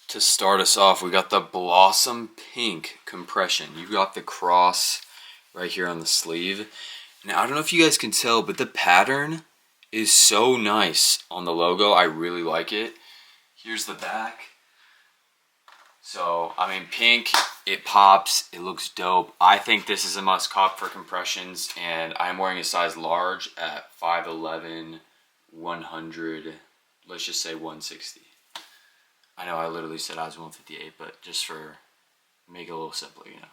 To start us off, we got the Blossom Pink compression. You got the cross right here on the sleeve. Now, I don't know if you guys can tell, but the pattern is so nice on the logo. I really like it. Here's the back. So, I mean, pink, it pops, it looks dope. I think this is a must cop for compressions, and I'm wearing a size large at 5'11", 100, let's just say 160. I know I literally said I was 158, but just for make it a little simpler, you know.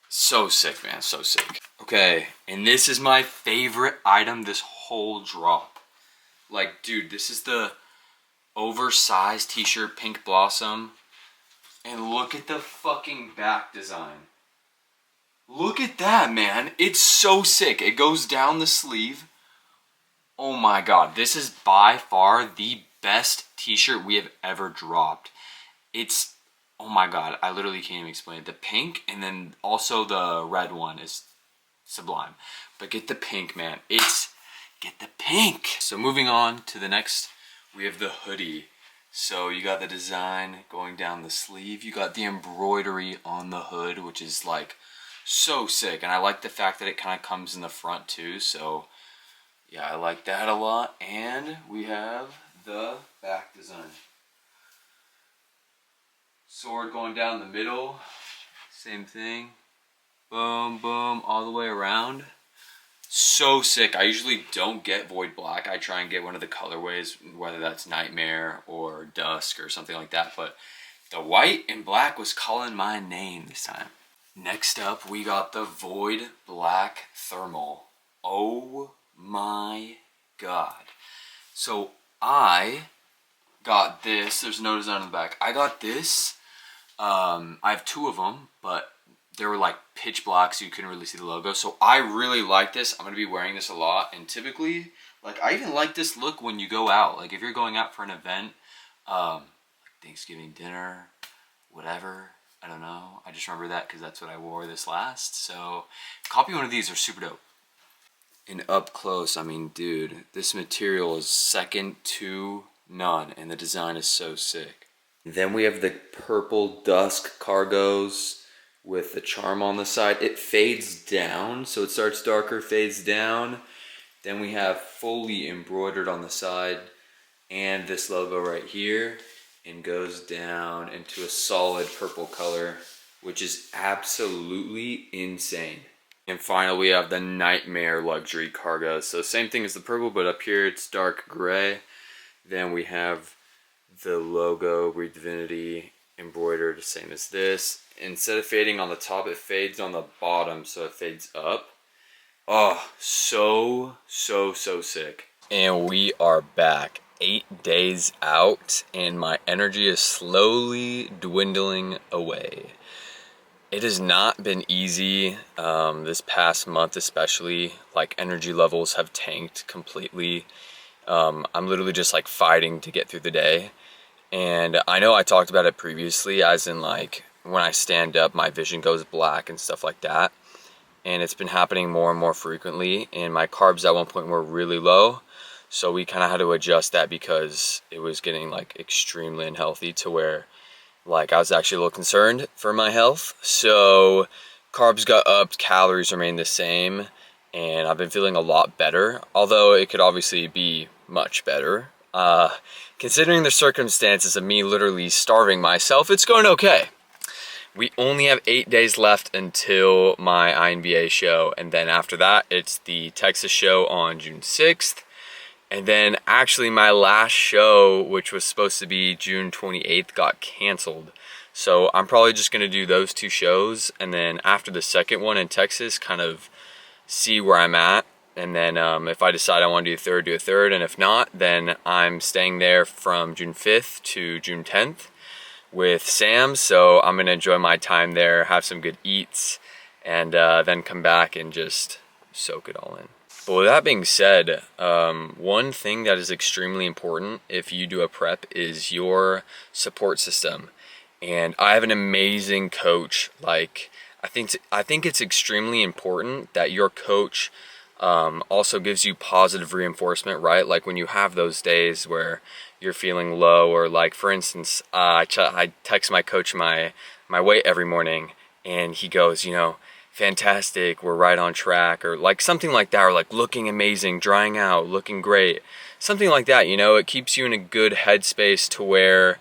So sick, man, so sick. Okay, and this is my favorite item this whole drop. Like, dude, this is the oversized t-shirt, Pink Blossom. And look at the fucking back design. Look at that, man. It's so sick. It goes down the sleeve. Oh my god, this is by far the best t-shirt we have ever dropped. It's, oh my god, I literally can't even explain it. The pink and then also the red one is sublime. But get the pink, man. Get the pink. So moving on to the next, we have the hoodie. So you got the design going down the sleeve. You got the embroidery on the hood, which is like so sick. And I like the fact that it kind of comes in the front too. So yeah, I like that a lot. And we have the back design. Sword going down the middle. Same thing. Boom, boom, all the way around. So sick. I usually don't get Void Black. I try and get one of the colorways, whether that's Nightmare or Dusk or something like that. But the white and black was calling my name this time. Next up, we got the Void Black Thermal. Oh my god. So I got this. There's no design on the back. I got this. I have two of them, but they were like pitch black, so you couldn't really see the logo. So I really like this. I'm going to be wearing this a lot. And typically, like, I even like this look when you go out. Like, if you're going out for an event, like Thanksgiving dinner, whatever. I don't know. I just remember that because that's what I wore this last. So copy one of these. They're super dope. And up close, I mean, dude, this material is second to none. And the design is so sick. Then we have the purple Dusk cargos with the charm on the side. It fades down, so it starts darker, fades down. Then we have fully embroidered on the side and this logo right here, and goes down into a solid purple color, which is absolutely insane. And finally, we have the Nightmare luxury cargo. So same thing as the purple, but up here it's dark gray. Then we have the logo, Breathe Divinity, embroidered, same as this. Instead of fading on the top, it fades on the bottom, so it fades up. Oh, so sick. And we are back 8 days out, and my energy is slowly dwindling away. It has not been easy this past month, especially. Like, energy levels have tanked completely. I'm literally just like fighting to get through the day. And I know I talked about it previously, as in like when I stand up, my vision goes black and stuff like that. And it's been happening more and more frequently. And my carbs at one point were really low. So we kind of had to adjust that because it was getting like extremely unhealthy to where like I was actually a little concerned for my health. So carbs got upped, calories remained the same. And I've been feeling a lot better. Although it could obviously be much better. Considering the circumstances of me literally starving myself, it's going okay. We only have 8 days left until my INBA show, and then after that, it's the Texas show on June 6th. And then actually my last show, which was supposed to be June 28th, got canceled. So I'm probably just gonna do those two shows, and then after the second one in Texas, kind of see where I'm at. And then if I decide I want to do a third, and if not, then I'm staying there from June 5th to June 10th with Sam. So I'm gonna enjoy my time there, have some good eats, and then come back and just soak it all in. But with that being said, one thing that is extremely important if you do a prep is your support system. And I have an amazing coach. Like, I think it's extremely important that your coach Also gives you positive reinforcement, right? Like when you have those days where you're feeling low, or like for instance, I text my coach my weight every morning, and he goes, you know, fantastic, we're right on track, or like something like that, or like looking amazing, drying out, looking great, something like that. You know, it keeps you in a good headspace to where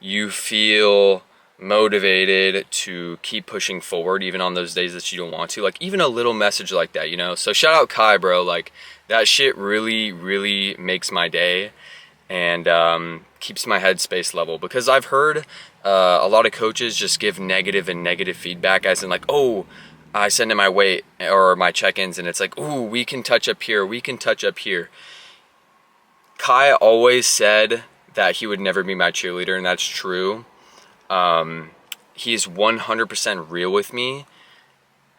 you feel motivated to keep pushing forward even on those days that you don't want to. Like even a little message like that, you know. So shout out Kai, bro. Like that shit really makes my day, and keeps my headspace level, because I've heard a lot of coaches just give negative feedback, as in like, oh, I send in my weight or my check-ins and it's like, ooh, we can touch up here, we can touch up here. Kai always said that he would never be my cheerleader, and that's true. He's 100% real with me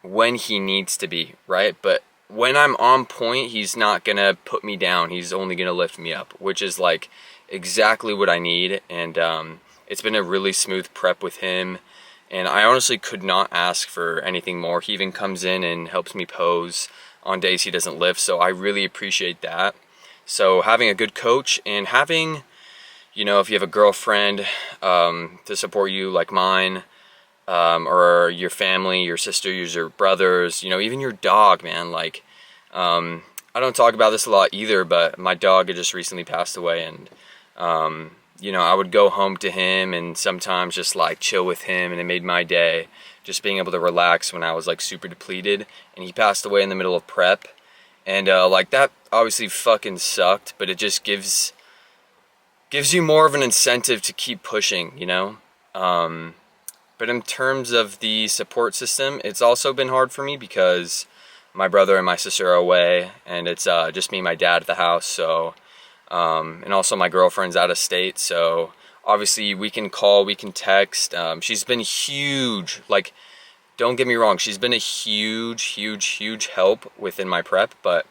when he needs to be, right? But when I'm on point, he's not gonna put me down. He's only gonna lift me up, which is like exactly what I need. And it's been a really smooth prep with him, and I honestly could not ask for anything more. He even comes in and helps me pose on days he doesn't lift, so I really appreciate that. So having a good coach, and having, you know, if you have a girlfriend to support you like mine, or your family, your sisters, your brothers, you know, even your dog, man. Like, I don't talk about this a lot either, but my dog had just recently passed away, and, you know, I would go home to him and sometimes just like chill with him, and it made my day, just being able to relax when I was like super depleted. And he passed away in the middle of prep, and like that obviously fucking sucked, but it just gives you more of an incentive to keep pushing, you know? But in terms of the support system, it's also been hard for me because my brother and my sister are away, and it's just me and my dad at the house. So, and also my girlfriend's out of state. So obviously we can call, we can text. She's been huge. Like, don't get me wrong, she's been a huge help within my prep. But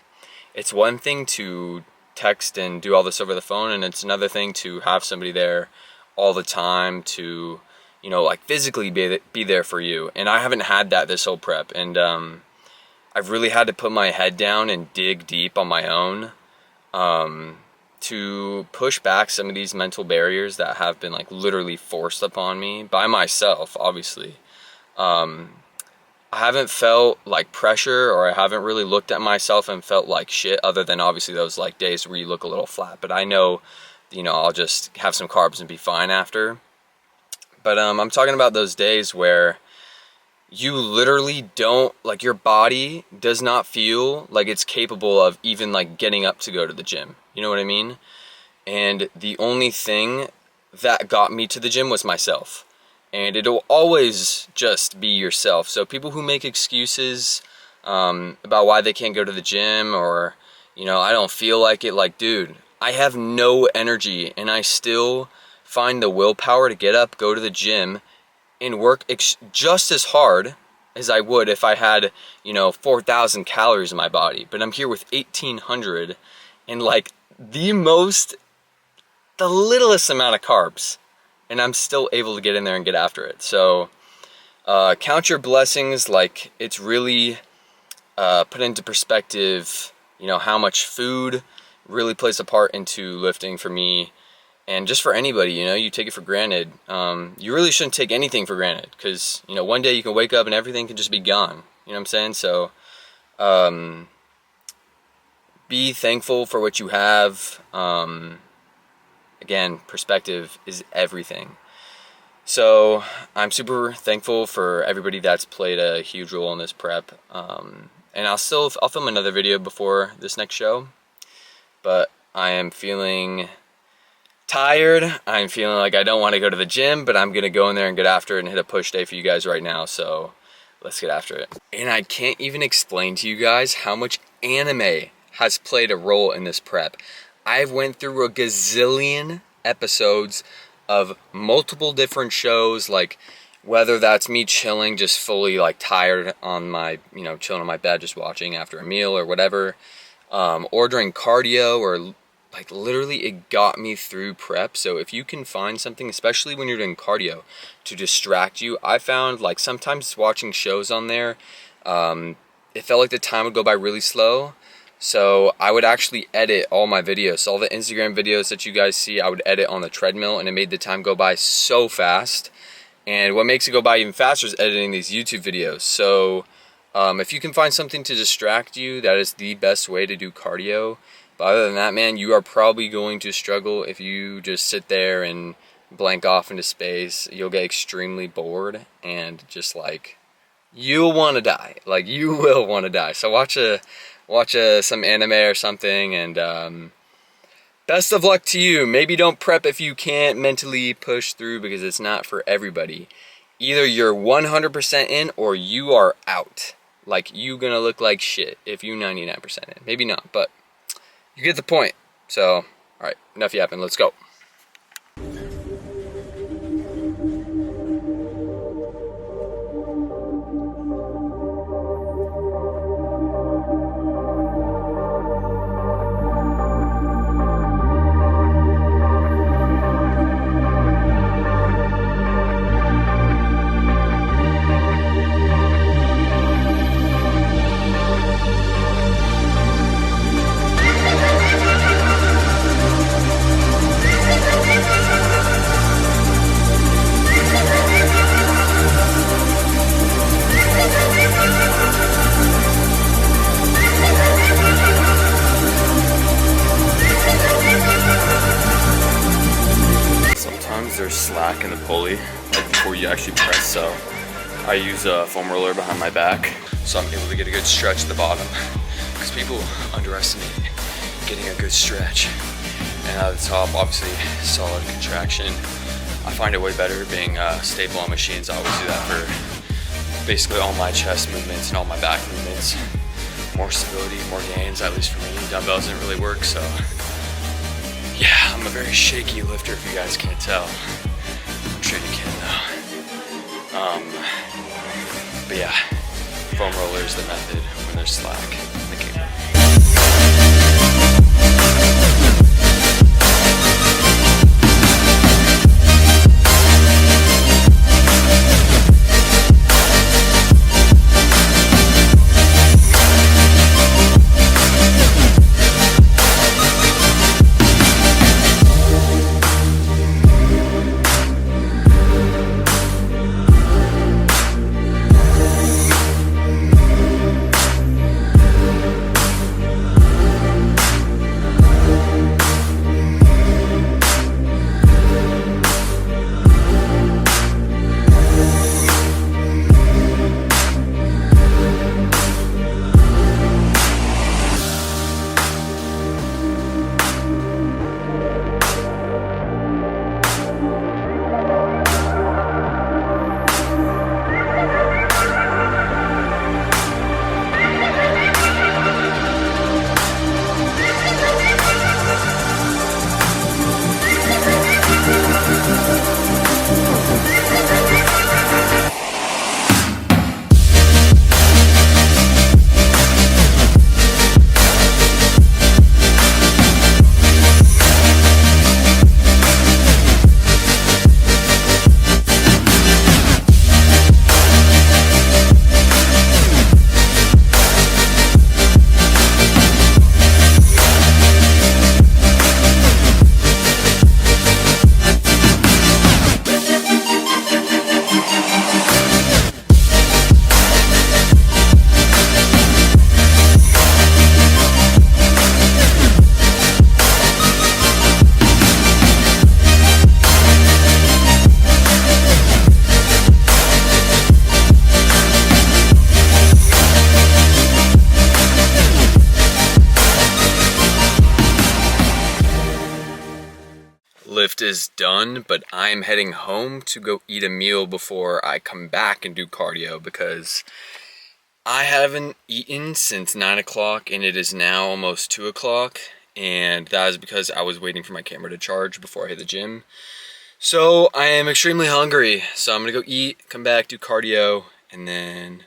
it's one thing to text and do all this over the phone, and it's another thing to have somebody there all the time to, you know, like physically be there for you. And I haven't had that this whole prep, and I've really had to put my head down and dig deep on my own to push back some of these mental barriers that have been like literally forced upon me by myself. Obviously, I haven't felt like pressure, or I haven't really looked at myself and felt like shit, other than obviously those like days where you look a little flat. But I know, you know, I'll just have some carbs and be fine after. But I'm talking about those days where you literally don't, like, your body does not feel like it's capable of even like getting up to go to the gym. You know what I mean? And the only thing that got me to the gym was myself. And it'll always just be yourself. So people who make excuses about why they can't go to the gym, or, you know, I don't feel like it, like, dude, I have no energy, and I still find the willpower to get up, go to the gym, and work just as hard as I would if I had, you know, 4,000 calories in my body. But I'm here with 1,800 and like the littlest amount of carbs, and I'm still able to get in there and get after it. So count your blessings. Like, it's really put into perspective, you know, how much food really plays a part into lifting for me, and just for anybody. You know, you take it for granted. You really shouldn't take anything for granted, because, you know, one day you can wake up and everything can just be gone. You know what I'm saying? So be thankful for what you have. Again, perspective is everything. So I'm super thankful for everybody that's played a huge role in this prep. And I'll film another video before this next show, but I am feeling tired. I'm feeling like I don't want to go to the gym, but I'm gonna go in there and get after it and hit a push day for you guys right now. So let's get after it. And I can't even explain to you guys how much anime has played a role in this prep. I've went through a gazillion episodes of multiple different shows, like whether that's me chilling, just fully like tired on my, you know, chilling on my bed, just watching after a meal or whatever, or during cardio, or like literally it got me through prep. So if you can find something, especially when you're doing cardio, to distract you, I found like sometimes watching shows on there, it felt like the time would go by really slow. So I would actually edit all my videos. So all the Instagram videos that you guys see, I would edit on the treadmill, and it made the time go by so fast. And what makes it go by even faster is editing these YouTube videos. So if you can find something to distract you, that is the best way to do cardio. But other than that, man, you are probably going to struggle if you just sit there and blank off into space. You'll get extremely bored and just like, you'll want to die. Like, you will want to die. So watch some anime or something, and best of luck to you. Maybe don't prep if you can't mentally push through, because it's not for everybody. Either you're 100% in or you are out. Like, you gonna look like shit if you 99% in. Maybe not, but you get the point. So, alright, enough yapping, let's go. There's slack in the pulley right before you actually press, so I use a foam roller behind my back so I'm able to get a good stretch at the bottom, because people underestimate getting a good stretch. And at the top, obviously solid contraction. I find it way better being stable on machines. I always do that for basically all my chest movements and all my back movements. More stability, more gains, at least for me. Dumbbells didn't really work, so yeah, I'm a very shaky lifter if you guys can't tell. I'm sure you can though. But yeah, foam roller is the method when there's slack in the cable. Lift is done, but I'm heading home to go eat a meal before I come back and do cardio, because I haven't eaten since 9 o'clock and it is now almost 2 o'clock, and that is because I was waiting for my camera to charge before I hit the gym. So I am extremely hungry, so I'm gonna go eat, come back, do cardio, and then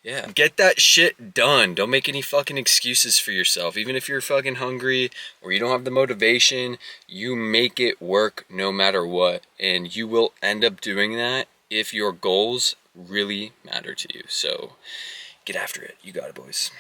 yeah, get that shit done. Don't make any fucking excuses for yourself. Even if you're fucking hungry or you don't have the motivation, you make it work no matter what. And you will end up doing that if your goals really matter to you. So get after it. You got it, boys.